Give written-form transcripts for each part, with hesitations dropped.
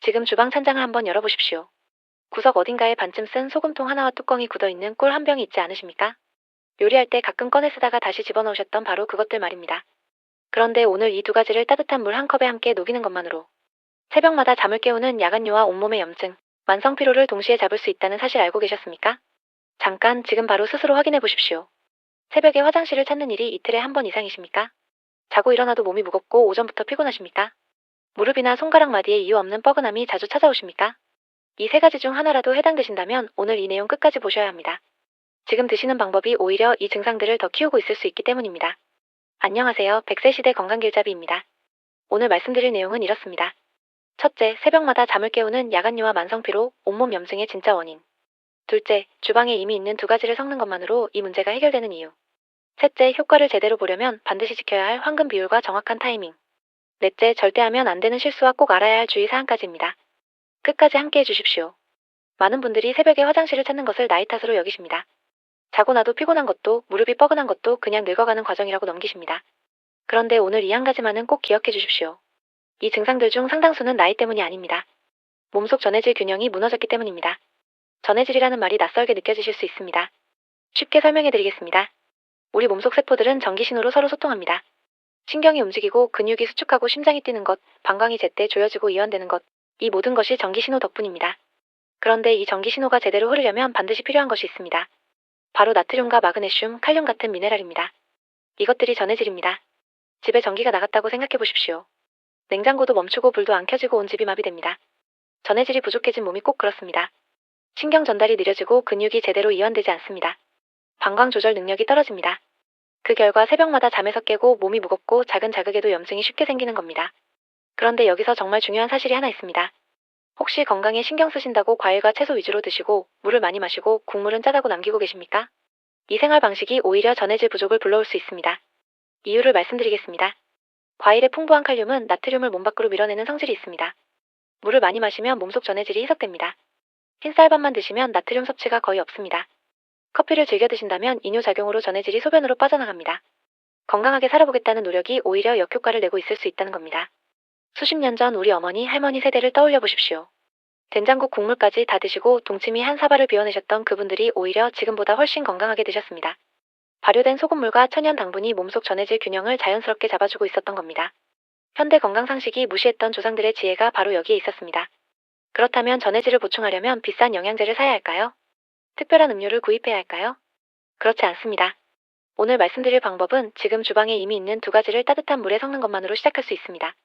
지금 주방 찬장을 한번 열어보십시오. 구석 어딘가에 반쯤 쓴 소금통 하나와 뚜껑이 굳어있는 꿀 한 병이 있지 않으십니까? 요리할 때 가끔 꺼내 쓰다가 다시 집어넣으셨던 바로 그것들 말입니다. 그런데 오늘 이 두 가지를 따뜻한 물 한 컵에 함께 녹이는 것만으로 새벽마다 잠을 깨우는 야간류와 온몸의 염증, 만성피로를 동시에 잡을 수 있다는 사실 알고 계셨습니까? 잠깐 지금 바로 스스로 확인해 보십시오. 새벽에 화장실을 찾는 일이 이틀에 한 번 이상이십니까? 자고 일어나도 몸이 무겁고 오전부터 피곤하십니까? 무릎이나 손가락 마디에 이유 없는 뻐근함이 자주 찾아오십니까? 이 세 가지 중 하나라도 해당되신다면 오늘 이 내용 끝까지 보셔야 합니다. 지금 드시는 방법이 오히려 이 증상들을 더 키우고 있을 수 있기 때문입니다. 안녕하세요. 100세 시대 건강길잡이입니다. 오늘 말씀드릴 내용은 이렇습니다. 첫째, 새벽마다 잠을 깨우는 야간류와 만성피로, 온몸 염증의 진짜 원인. 둘째, 주방에 이미 있는 두 가지를 섞는 것만으로 이 문제가 해결되는 이유. 셋째, 효과를 제대로 보려면 반드시 지켜야 할 황금 비율과 정확한 타이밍. 넷째, 절대 하면 안 되는 실수와 꼭 알아야 할 주의사항까지입니다. 끝까지 함께 해주십시오. 많은 분들이 새벽에 화장실을 찾는 것을 나이 탓으로 여기십니다. 자고 나도 피곤한 것도, 무릎이 뻐근한 것도 그냥 늙어가는 과정이라고 넘기십니다. 그런데 오늘 이 한 가지만은 꼭 기억해 주십시오. 이 증상들 중 상당수는 나이 때문이 아닙니다. 몸속 전해질 균형이 무너졌기 때문입니다. 전해질이라는 말이 낯설게 느껴지실 수 있습니다. 쉽게 설명해 드리겠습니다. 우리 몸속 세포들은 전기신호로 서로 소통합니다. 신경이 움직이고 근육이 수축하고 심장이 뛰는 것, 방광이 제때 조여지고 이완되는 것, 이 모든 것이 전기신호 덕분입니다. 그런데 이 전기신호가 제대로 흐르려면 반드시 필요한 것이 있습니다. 바로 나트륨과 마그네슘, 칼륨 같은 미네랄입니다. 이것들이 전해질입니다. 집에 전기가 나갔다고 생각해 보십시오. 냉장고도 멈추고 불도 안 켜지고 온 집이 마비됩니다. 전해질이 부족해진 몸이 꼭 그렇습니다. 신경 전달이 느려지고 근육이 제대로 이완되지 않습니다. 방광 조절 능력이 떨어집니다. 그 결과 새벽마다 잠에서 깨고 몸이 무겁고 작은 자극에도 염증이 쉽게 생기는 겁니다. 그런데 여기서 정말 중요한 사실이 하나 있습니다. 혹시 건강에 신경 쓰신다고 과일과 채소 위주로 드시고 물을 많이 마시고 국물은 짜다고 남기고 계십니까? 이 생활 방식이 오히려 전해질 부족을 불러올 수 있습니다. 이유를 말씀드리겠습니다. 과일의 풍부한 칼륨은 나트륨을 몸 밖으로 밀어내는 성질이 있습니다. 물을 많이 마시면 몸속 전해질이 희석됩니다. 흰쌀밥만 드시면 나트륨 섭취가 거의 없습니다. 커피를 즐겨 드신다면 이뇨작용으로 전해질이 소변으로 빠져나갑니다. 건강하게 살아보겠다는 노력이 오히려 역효과를 내고 있을 수 있다는 겁니다. 수십 년 전 우리 어머니, 할머니 세대를 떠올려 보십시오. 된장국 국물까지 다 드시고 동치미 한 사발을 비워내셨던 그분들이 오히려 지금보다 훨씬 건강하게 드셨습니다. 발효된 소금물과 천연 당분이 몸속 전해질 균형을 자연스럽게 잡아주고 있었던 겁니다. 현대 건강 상식이 무시했던 조상들의 지혜가 바로 여기에 있었습니다. 그렇다면 전해질을 보충하려면 비싼 영양제를 사야 할까요? 특별한 음료를 구입해야 할까요? 그렇지 않습니다. 오늘 말씀드릴 방법은 지금 주방에 이미 있는 두 가지를 따뜻한 물에 섞는 것만으로 시작할 수 있습니다.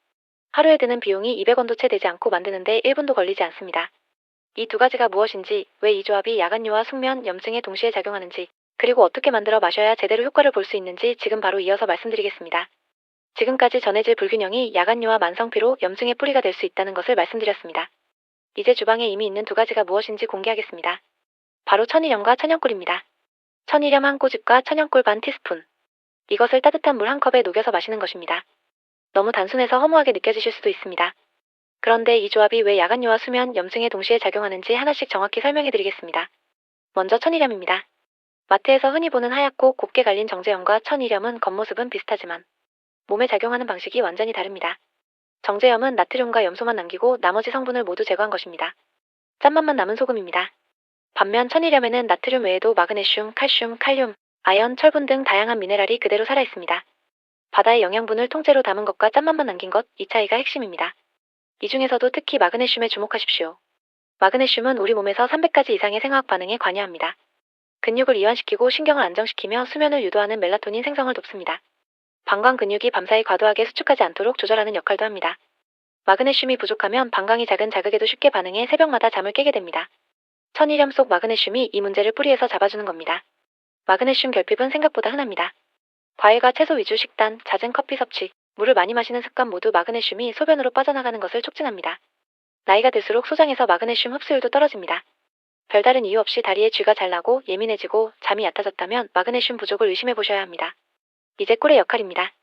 하루에 드는 비용이 200원도 채 되지 않고 만드는데 1분도 걸리지 않습니다. 이 두 가지가 무엇인지, 왜 이 조합이 야간류와 숙면, 염증에 동시에 작용하는지, 그리고 어떻게 만들어 마셔야 제대로 효과를 볼 수 있는지 지금 바로 이어서 말씀드리겠습니다. 지금까지 전해질 불균형이 야간류와 만성피로, 염증의 뿌리가 될 수 있다는 것을 말씀드렸습니다. 이제 주방에 이미 있는 두 가지가 무엇인지 공개하겠습니다. 바로 천일염과 천연꿀입니다. 천일염 한 꼬집과 천연꿀 반 티스푼. 이것을 따뜻한 물 한 컵에 녹여서 마시는 것입니다. 너무 단순해서 허무하게 느껴지실 수도 있습니다. 그런데 이 조합이 왜 야간류와 수면, 염증에 동시에 작용하는지 하나씩 정확히 설명해 드리겠습니다. 먼저 천일염입니다. 마트에서 흔히 보는 하얗고 곱게 갈린 정제염과 천일염은 겉모습은 비슷하지만 몸에 작용하는 방식이 완전히 다릅니다. 정제염은 나트륨과 염소만 남기고 나머지 성분을 모두 제거한 것입니다. 짠맛만 남은 소금입니다. 반면 천일염에는 나트륨 외에도 마그네슘, 칼슘, 칼륨, 아연, 철분 등 다양한 미네랄이 그대로 살아있습니다. 바다의 영양분을 통째로 담은 것과 짠맛만 남긴 것, 이 차이가 핵심입니다. 이 중에서도 특히 마그네슘에 주목하십시오. 마그네슘은 우리 몸에서 300가지 이상의 생화학 반응에 관여합니다. 근육을 이완시키고 신경을 안정시키며 수면을 유도하는 멜라토닌 생성을 돕습니다. 방광 근육이 밤사이 과도하게 수축하지 않도록 조절하는 역할도 합니다. 마그네슘이 부족하면 방광이 작은 자극에도 쉽게 반응해 새벽마다 잠을 깨게 됩니다. 천일염 속 마그네슘이 이 문제를 뿌리에서 잡아주는 겁니다. 마그네슘 결핍은 생각보다 흔합니다. 과일과 채소 위주 식단, 잦은 커피 섭취, 물을 많이 마시는 습관 모두 마그네슘이 소변으로 빠져나가는 것을 촉진합니다. 나이가 들수록 소장에서 마그네슘 흡수율도 떨어집니다. 별다른 이유 없이 다리에 쥐가 잘 나고 예민해지고 잠이 얕아졌다면 마그네슘 부족을 의심해 보셔야 합니다. 이제 꿀의 역할입니다.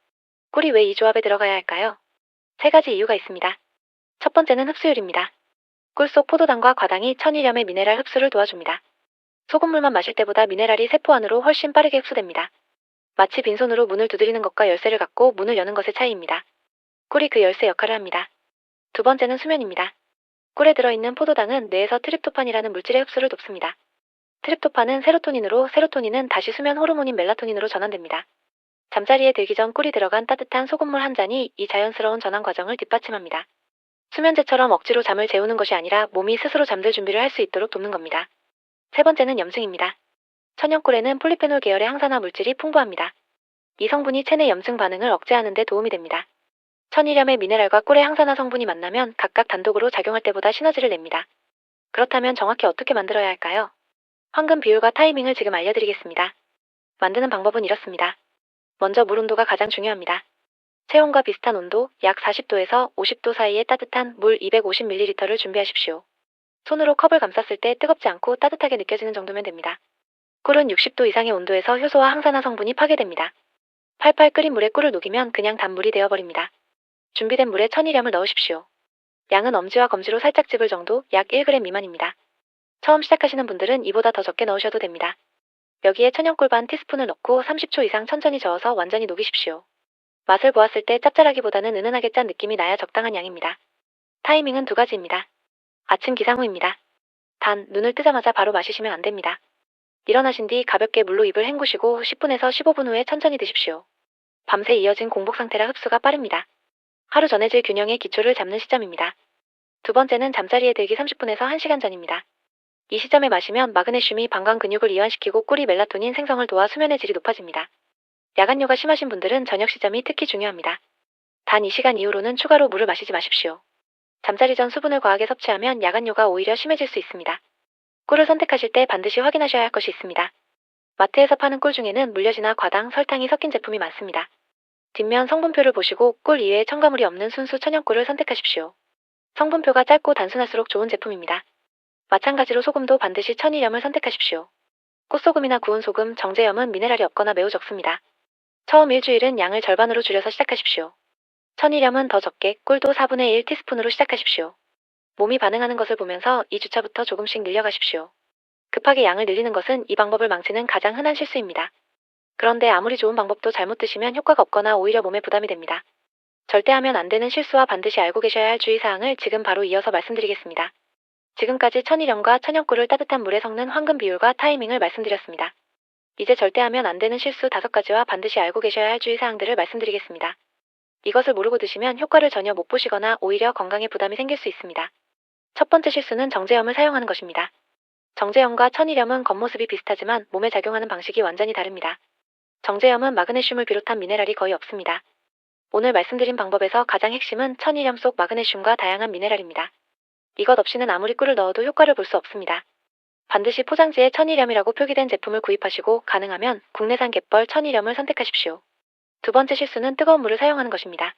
꿀이 왜 이 조합에 들어가야 할까요? 세 가지 이유가 있습니다. 첫 번째는 흡수율입니다. 꿀 속 포도당과 과당이 천일염의 미네랄 흡수를 도와줍니다. 소금물만 마실 때보다 미네랄이 세포 안으로 훨씬 빠르게 흡수됩니다. 마치 빈손으로 문을 두드리는 것과 열쇠를 갖고 문을 여는 것의 차이입니다. 꿀이 그 열쇠 역할을 합니다. 두 번째는 수면입니다. 꿀에 들어있는 포도당은 뇌에서 트립토판이라는 물질의 흡수를 돕습니다. 트립토판은 세로토닌으로, 세로토닌은 다시 수면 호르몬인 멜라토닌으로 전환됩니다. 잠자리에 들기 전 꿀이 들어간 따뜻한 소금물 한 잔이 이 자연스러운 전환 과정을 뒷받침합니다. 수면제처럼 억지로 잠을 재우는 것이 아니라 몸이 스스로 잠들 준비를 할 수 있도록 돕는 겁니다. 세 번째는 염증입니다. 천연꿀에는 폴리페놀 계열의 항산화 물질이 풍부합니다. 이 성분이 체내 염증 반응을 억제하는 데 도움이 됩니다. 천일염의 미네랄과 꿀의 항산화 성분이 만나면 각각 단독으로 작용할 때보다 시너지를 냅니다. 그렇다면 정확히 어떻게 만들어야 할까요? 황금 비율과 타이밍을 지금 알려드리겠습니다. 만드는 방법은 이렇습니다. 먼저 물 온도가 가장 중요합니다. 체온과 비슷한 온도, 약 40도에서 50도 사이의 따뜻한 물 250ml를 준비하십시오. 손으로 컵을 감쌌을 때 뜨겁지 않고 따뜻하게 느껴지는 정도면 됩니다. 꿀은 60도 이상의 온도에서 효소와 항산화 성분이 파괴됩니다. 팔팔 끓인 물에 꿀을 녹이면 그냥 단물이 되어버립니다. 준비된 물에 천일염을 넣으십시오. 양은 엄지와 검지로 살짝 집을 정도, 약 1g 미만입니다. 처음 시작하시는 분들은 이보다 더 적게 넣으셔도 됩니다. 여기에 천연꿀 반 티스푼을 넣고 30초 이상 천천히 저어서 완전히 녹이십시오. 맛을 보았을 때 짭짤하기보다는 은은하게 짠 느낌이 나야 적당한 양입니다. 타이밍은 두 가지입니다. 아침 기상 후입니다. 단, 눈을 뜨자마자 바로 마시시면 안 됩니다. 일어나신 뒤 가볍게 물로 입을 헹구시고 10분에서 15분 후에 천천히 드십시오. 밤새 이어진 공복 상태라 흡수가 빠릅니다. 하루 전의 질 균형의 기초를 잡는 시점입니다. 두 번째는 잠자리에 들기 30분에서 1시간 전입니다. 이 시점에 마시면 마그네슘이 방광 근육을 이완시키고 꿀이 멜라토닌 생성을 도와 수면의 질이 높아집니다. 야간요가 심하신 분들은 저녁 시점이 특히 중요합니다. 단 이 시간 이후로는 추가로 물을 마시지 마십시오. 잠자리 전 수분을 과하게 섭취하면 야간요가 오히려 심해질 수 있습니다. 꿀을 선택하실 때 반드시 확인하셔야 할 것이 있습니다. 마트에서 파는 꿀 중에는 물엿이나 과당, 설탕이 섞인 제품이 많습니다. 뒷면 성분표를 보시고 꿀 이외에 첨가물이 없는 순수 천연꿀을 선택하십시오. 성분표가 짧고 단순할수록 좋은 제품입니다. 마찬가지로 소금도 반드시 천일염을 선택하십시오. 꽃소금이나 구운 소금, 정제염은 미네랄이 없거나 매우 적습니다. 처음 일주일은 양을 절반으로 줄여서 시작하십시오. 천일염은 더 적게, 꿀도 4분의 1 티스푼으로 시작하십시오. 몸이 반응하는 것을 보면서 2주차부터 조금씩 늘려가십시오. 급하게 양을 늘리는 것은 이 방법을 망치는 가장 흔한 실수입니다. 그런데 아무리 좋은 방법도 잘못 드시면 효과가 없거나 오히려 몸에 부담이 됩니다. 절대 하면 안 되는 실수와 반드시 알고 계셔야 할 주의사항을 지금 바로 이어서 말씀드리겠습니다. 지금까지 천일염과 천연꿀을 따뜻한 물에 섞는 황금 비율과 타이밍을 말씀드렸습니다. 이제 절대 하면 안 되는 실수 5가지와 반드시 알고 계셔야 할 주의사항들을 말씀드리겠습니다. 이것을 모르고 드시면 효과를 전혀 못 보시거나 오히려 건강에 부담이 생길 수 있습니다. 첫 번째 실수는 정제염을 사용하는 것입니다. 정제염과 천일염은 겉모습이 비슷하지만 몸에 작용하는 방식이 완전히 다릅니다. 정제염은 마그네슘을 비롯한 미네랄이 거의 없습니다. 오늘 말씀드린 방법에서 가장 핵심은 천일염 속 마그네슘과 다양한 미네랄입니다. 이것 없이는 아무리 꿀을 넣어도 효과를 볼 수 없습니다. 반드시 포장지에 천일염이라고 표기된 제품을 구입하시고 가능하면 국내산 갯벌 천일염을 선택하십시오. 두 번째 실수는 뜨거운 물을 사용하는 것입니다.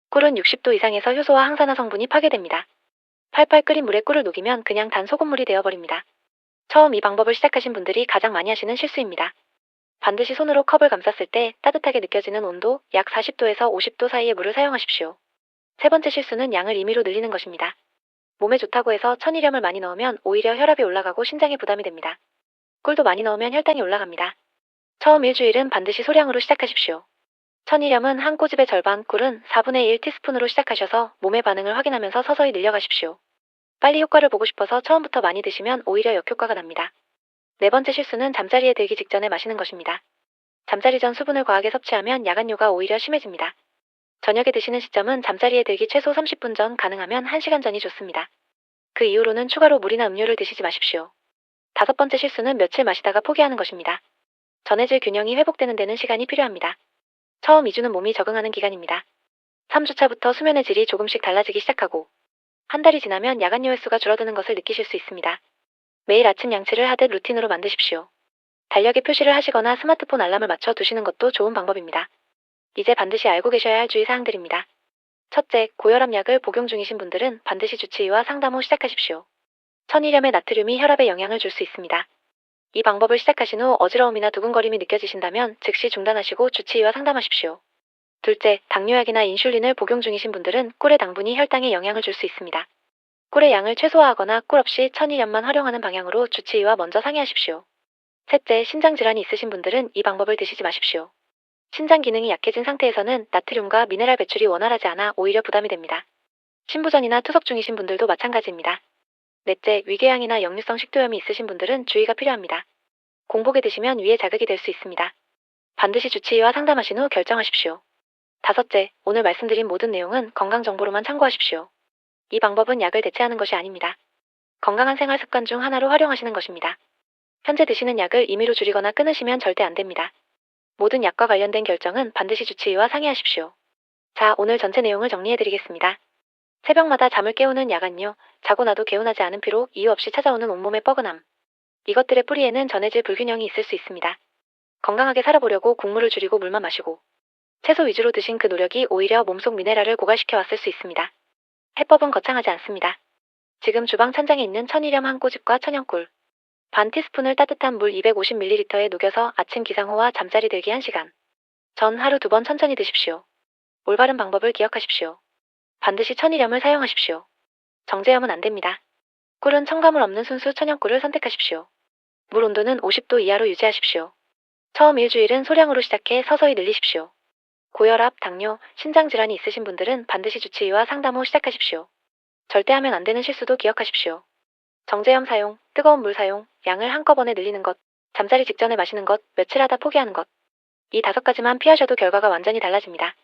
꿀은 60도 이상에서 효소와 항산화 성분이 파괴됩니다. 팔팔 끓인 물에 꿀을 녹이면 그냥 단 소금물이 되어버립니다. 처음 이 방법을 시작하신 분들이 가장 많이 하시는 실수입니다. 반드시 손으로 컵을 감쌌을 때 따뜻하게 느껴지는 온도, 약 40도에서 50도 사이의 물을 사용하십시오. 세 번째 실수는 양을 임의로 늘리는 것입니다. 몸에 좋다고 해서 천일염을 많이 넣으면 오히려 혈압이 올라가고 신장에 부담이 됩니다. 꿀도 많이 넣으면 혈당이 올라갑니다. 처음 일주일은 반드시 소량으로 시작하십시오. 천일염은 한 꼬집의 절반, 꿀은 4분의 1 티스푼으로 시작하셔서 몸의 반응을 확인하면서 서서히 늘려가십시오. 빨리 효과를 보고 싶어서 처음부터 많이 드시면 오히려 역효과가 납니다. 네 번째 실수는 잠자리에 들기 직전에 마시는 것입니다. 잠자리 전 수분을 과하게 섭취하면 야간요가 오히려 심해집니다. 저녁에 드시는 시점은 잠자리에 들기 최소 30분 전, 가능하면 1시간 전이 좋습니다. 그 이후로는 추가로 물이나 음료를 드시지 마십시오. 다섯 번째 실수는 며칠 마시다가 포기하는 것입니다. 전해질 균형이 회복되는 데는 시간이 필요합니다. 처음 2주는 몸이 적응하는 기간입니다. 3주차부터 수면의 질이 조금씩 달라지기 시작하고 한 달이 지나면 야간요 횟수가 줄어드는 것을 느끼실 수 있습니다. 매일 아침 양치를 하듯 루틴으로 만드십시오. 달력에 표시를 하시거나 스마트폰 알람을 맞춰 두시는 것도 좋은 방법입니다. 이제 반드시 알고 계셔야 할 주의사항들입니다. 첫째, 고혈압 약을 복용 중이신 분들은 반드시 주치의와 상담 후 시작하십시오. 천일염의 나트륨이 혈압에 영향을 줄 수 있습니다. 이 방법을 시작하신 후 어지러움이나 두근거림이 느껴지신다면 즉시 중단하시고 주치의와 상담하십시오. 둘째, 당뇨약이나 인슐린을 복용 중이신 분들은 꿀의 당분이 혈당에 영향을 줄 수 있습니다. 꿀의 양을 최소화하거나 꿀 없이 천일염만 활용하는 방향으로 주치의와 먼저 상의하십시오. 셋째, 신장질환이 있으신 분들은 이 방법을 드시지 마십시오. 신장 기능이 약해진 상태에서는 나트륨과 미네랄 배출이 원활하지 않아 오히려 부담이 됩니다. 신부전이나 투석 중이신 분들도 마찬가지입니다. 넷째, 위궤양이나 역류성 식도염이 있으신 분들은 주의가 필요합니다. 공복에 드시면 위에 자극이 될 수 있습니다. 반드시 주치의와 상담하신 후 결정하십시오. 다섯째, 오늘 말씀드린 모든 내용은 건강정보로만 참고하십시오. 이 방법은 약을 대체하는 것이 아닙니다. 건강한 생활 습관 중 하나로 활용하시는 것입니다. 현재 드시는 약을 임의로 줄이거나 끊으시면 절대 안 됩니다. 모든 약과 관련된 결정은 반드시 주치의와 상의하십시오. 자, 오늘 전체 내용을 정리해드리겠습니다. 새벽마다 잠을 깨우는 야간요, 자고 나도 개운하지 않은 피로, 이유 없이 찾아오는 온몸의 뻐근함. 이것들의 뿌리에는 전해질 불균형이 있을 수 있습니다. 건강하게 살아보려고 국물을 줄이고 물만 마시고 채소 위주로 드신 그 노력이 오히려 몸속 미네랄을 고갈시켜 왔을 수 있습니다. 해법은 거창하지 않습니다. 지금 주방 찬장에 있는 천일염 한 꼬집과 천연꿀, 반 티스푼을 따뜻한 물 250ml에 녹여서 아침 기상 후와 잠자리 들기 1시간 전 하루 2번 천천히 드십시오. 올바른 방법을 기억하십시오. 반드시 천일염을 사용하십시오. 정제염은 안 됩니다. 꿀은 첨가물 없는 순수 천연꿀을 선택하십시오. 물 온도는 50도 이하로 유지하십시오. 처음 일주일은 소량으로 시작해 서서히 늘리십시오. 고혈압, 당뇨, 신장질환이 있으신 분들은 반드시 주치의와 상담 후 시작하십시오. 절대 하면 안 되는 실수도 기억하십시오. 정제염 사용, 뜨거운 물 사용, 양을 한꺼번에 늘리는 것, 잠자리 직전에 마시는 것, 며칠 하다 포기하는 것. 이 5가지만 피하셔도 결과가 완전히 달라집니다.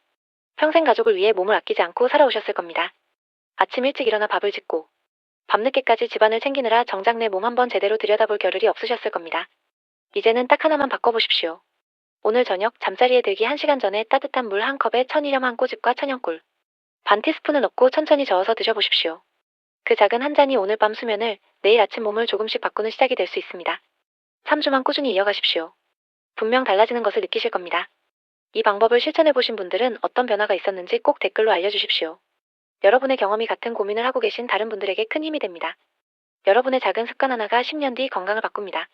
평생 가족을 위해 몸을 아끼지 않고 살아오셨을 겁니다. 아침 일찍 일어나 밥을 짓고 밤늦게까지 집안을 챙기느라 정작 내 몸 한번 제대로 들여다볼 겨를이 없으셨을 겁니다. 이제는 딱 하나만 바꿔보십시오. 오늘 저녁 잠자리에 들기 1시간 전에 따뜻한 물 1컵에 천일염 한 꼬집과 천연꿀, 반 티스푼을 넣고 천천히 저어서 드셔보십시오. 그 작은 한 잔이 오늘 밤 수면을, 내일 아침 몸을 조금씩 바꾸는 시작이 될 수 있습니다. 3주만 꾸준히 이어가십시오. 분명 달라지는 것을 느끼실 겁니다. 이 방법을 실천해보신 분들은 어떤 변화가 있었는지 꼭 댓글로 알려주십시오. 여러분의 경험이 같은 고민을 하고 계신 다른 분들에게 큰 힘이 됩니다. 여러분의 작은 습관 하나가 10년 뒤 건강을 바꿉니다.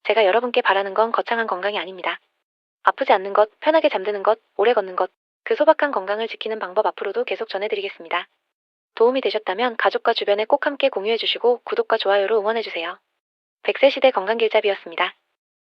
제가 여러분께 바라는 건 거창한 건강이 아닙니다. 아프지 않는 것, 편하게 잠드는 것, 오래 걷는 것, 그 소박한 건강을 지키는 방법 앞으로도 계속 전해드리겠습니다. 도움이 되셨다면 가족과 주변에 꼭 함께 공유해주시고 구독과 좋아요로 응원해주세요. 100세 시대 건강길잡이였습니다.